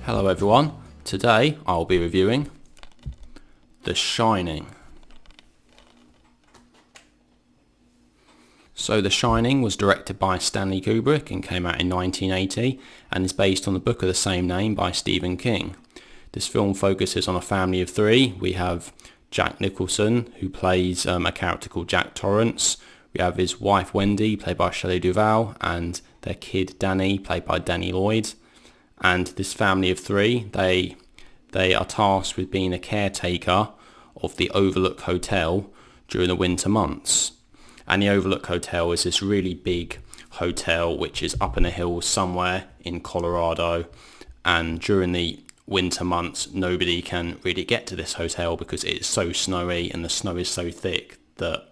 Hello everyone, today I'll be reviewing The Shining. So The Shining was directed by Stanley Kubrick and came out in 1980 and is based on the book of the same name by Stephen King. This film focuses on a family of three. We have Jack Nicholson, who plays a character called Jack Torrance. We have his wife Wendy, played by Shelley Duvall, and their kid Danny, played by Danny Lloyd. And this family of three, they are tasked with being a caretaker of the Overlook Hotel during the winter months. And the Overlook Hotel is this really big hotel which is up in the hills somewhere in Colorado. And during the winter months, nobody can really get to this hotel because it is so snowy and the snow is so thick that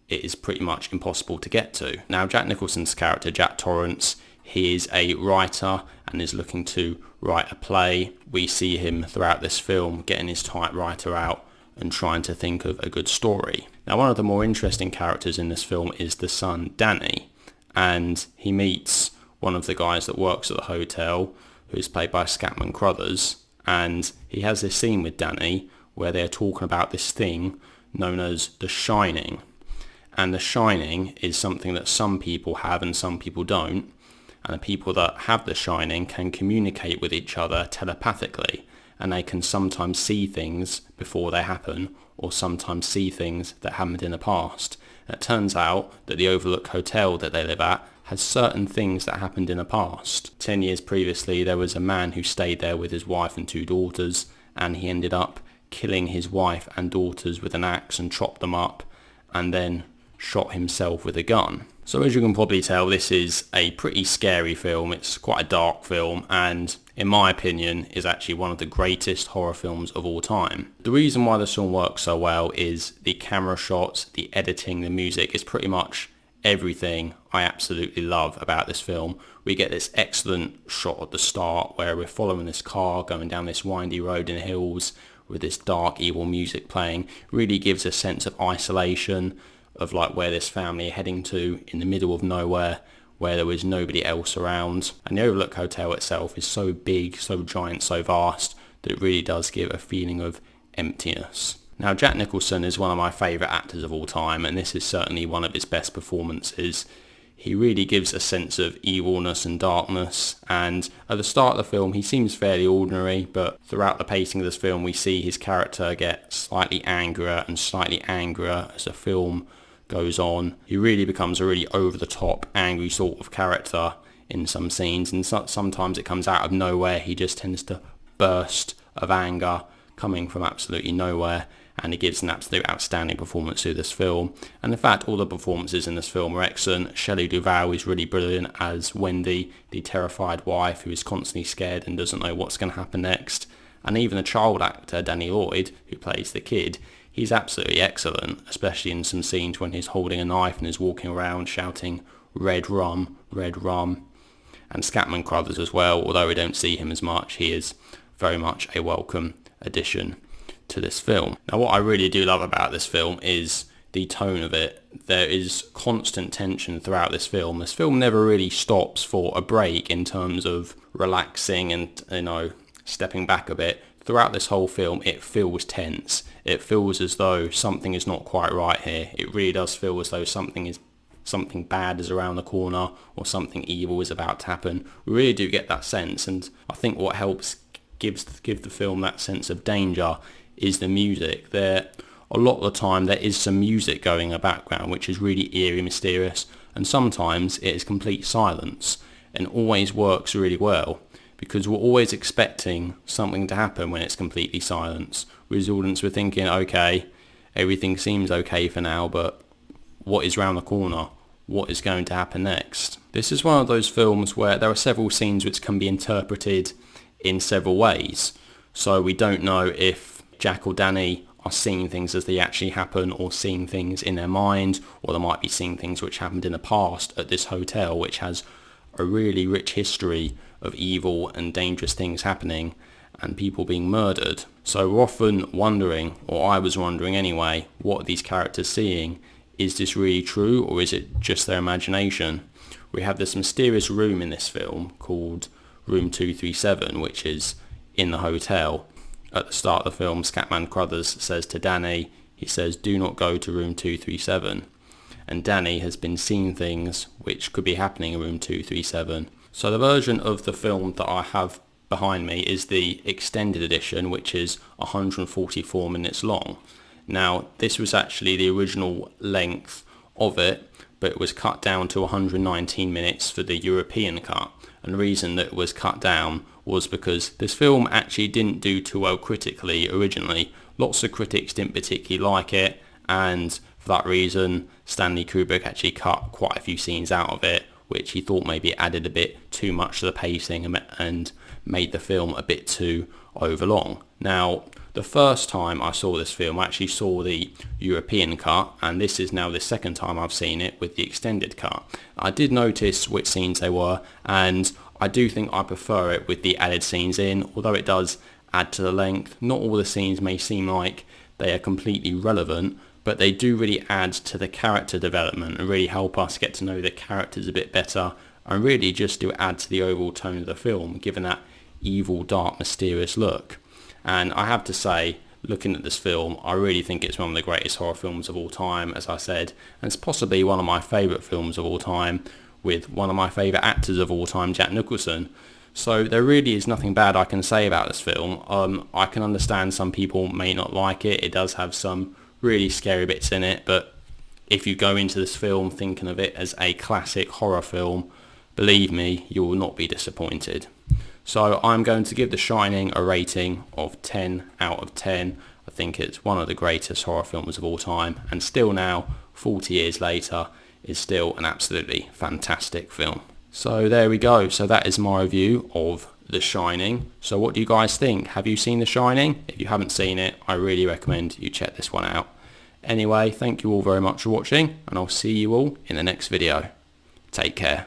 it is pretty much impossible to get to. Now, Jack Nicholson's character, Jack Torrance, he is a writer and is looking to write a play. We see him throughout this film getting his typewriter out and trying to think of a good story. Now, one of the more interesting characters in this film is the son, Danny, and he meets one of the guys that works at the hotel, who's played by Scatman Crothers, and he has this scene with Danny where they're talking about this thing known as The Shining. And The Shining is something that some people have and some people don't. And the people that have The Shining can communicate with each other telepathically, and they can sometimes see things before they happen, or sometimes see things that happened in the past. And it turns out that the Overlook Hotel that they live at has certain things that happened in the past. 10 years previously, there was a man who stayed there with his wife and two daughters, and he ended up killing his wife and daughters with an axe and chopped them up, and then shot himself with a gun. So as you can probably tell, this is a pretty scary film. It's quite a dark film, and in my opinion is actually one of the greatest horror films of all time. The reason why this film works so well is the camera shots, the editing, the music. Is pretty much everything I absolutely love about this film. We get this excellent shot at the start where we're following this car going down this windy road in the hills with this dark evil music playing. Really gives a sense of isolation, of like where this family are heading to in the middle of nowhere where there was nobody else around. And the Overlook Hotel itself is so big, so giant, so vast that it really does give a feeling of emptiness. Now, Jack Nicholson is one of my favourite actors of all time, and this is certainly one of his best performances. He really gives a sense of evilness and darkness, and at the start of the film he seems fairly ordinary, but throughout the pacing of this film we see his character get slightly angrier and slightly angrier as the film goes on. He really becomes a really over-the-top, angry sort of character in some scenes, and sometimes it comes out of nowhere. He just tends to burst of anger coming from absolutely nowhere, and he gives an absolute outstanding performance to this film. And in fact, all the performances in this film are excellent. Shelley Duvall is really brilliant as Wendy, the terrified wife who is constantly scared and doesn't know what's going to happen next. And even the child actor, Danny Lloyd, who plays the kid, he's absolutely excellent, especially in some scenes when he's holding a knife and is walking around shouting, "Red rum, red rum." And Scatman Crothers as well, although we don't see him as much, he is very much a welcome addition to this film. Now, what I really do love about this film is the tone of it. There is constant tension throughout this film. This film never really stops for a break in terms of relaxing and, stepping back a bit. Throughout this whole film, it feels tense. It feels as though something is not quite right here. It really does feel as though something bad is around the corner or something evil is about to happen. We really do get that sense, and I think what helps give the film that sense of danger is the music. A lot of the time there is some music going in the background which is really eerie, mysterious, and sometimes it is complete silence, and always works really well because we're always expecting something to happen when it's completely silence. We as audience we're thinking, okay, everything seems okay for now, but what is round the corner? What is going to happen next? This is one of those films where there are several scenes which can be interpreted in several ways. So we don't know if Jack or Danny are seeing things as they actually happen or seeing things in their mind, or they might be seeing things which happened in the past at this hotel, which has a really rich history of evil and dangerous things happening and people being murdered. So we're often wondering, or I was wondering anyway, what are these characters seeing? Is this really true, or is it just their imagination? We have this mysterious room in this film called Room 237, which is in the hotel. At the start of the film, Scatman Crothers says to Danny, he says, "Do not go to room 237." And Danny has been seeing things which could be happening in room 237. So the version of the film that I have behind me is the extended edition, which is 144 minutes long. Now, this was actually the original length of it, but it was cut down to 119 minutes for the European cut. And the reason that it was cut down was because this film actually didn't do too well critically originally. Lots of critics didn't particularly like it, and for that reason Stanley Kubrick actually cut quite a few scenes out of it, which he thought maybe added a bit too much to the pacing and made the film a bit too overlong. Now, the first time I saw this film, I actually saw the European cut, and this is now the second time I've seen it with the extended cut. I did notice which scenes they were, and I do think I prefer it with the added scenes in, although it does add to the length. Not all the scenes may seem like they are completely relevant, but they do really add to the character development and really help us get to know the characters a bit better, and really just to add to the overall tone of the film, given that evil, dark, mysterious look. And I have to say, looking at this film, I really think it's one of the greatest horror films of all time, as I said, and it's possibly one of my favourite films of all time, with one of my favourite actors of all time, Jack Nicholson. So there really is nothing bad I can say about this film. I can understand some people may not like it. It does have some really scary bits in it, but if you go into this film thinking of it as a classic horror film, believe me, you will not be disappointed. So I'm going to give The Shining a rating of 10 out of 10. I think it's one of the greatest horror films of all time, and still now, 40 years later, is still an absolutely fantastic film. So there we go. So that is my review of The Shining. So what do you guys think? Have you seen The Shining? If you haven't seen it, I really recommend you check this one out. Anyway, thank you all very much for watching, and I'll see you all in the next video. Take care.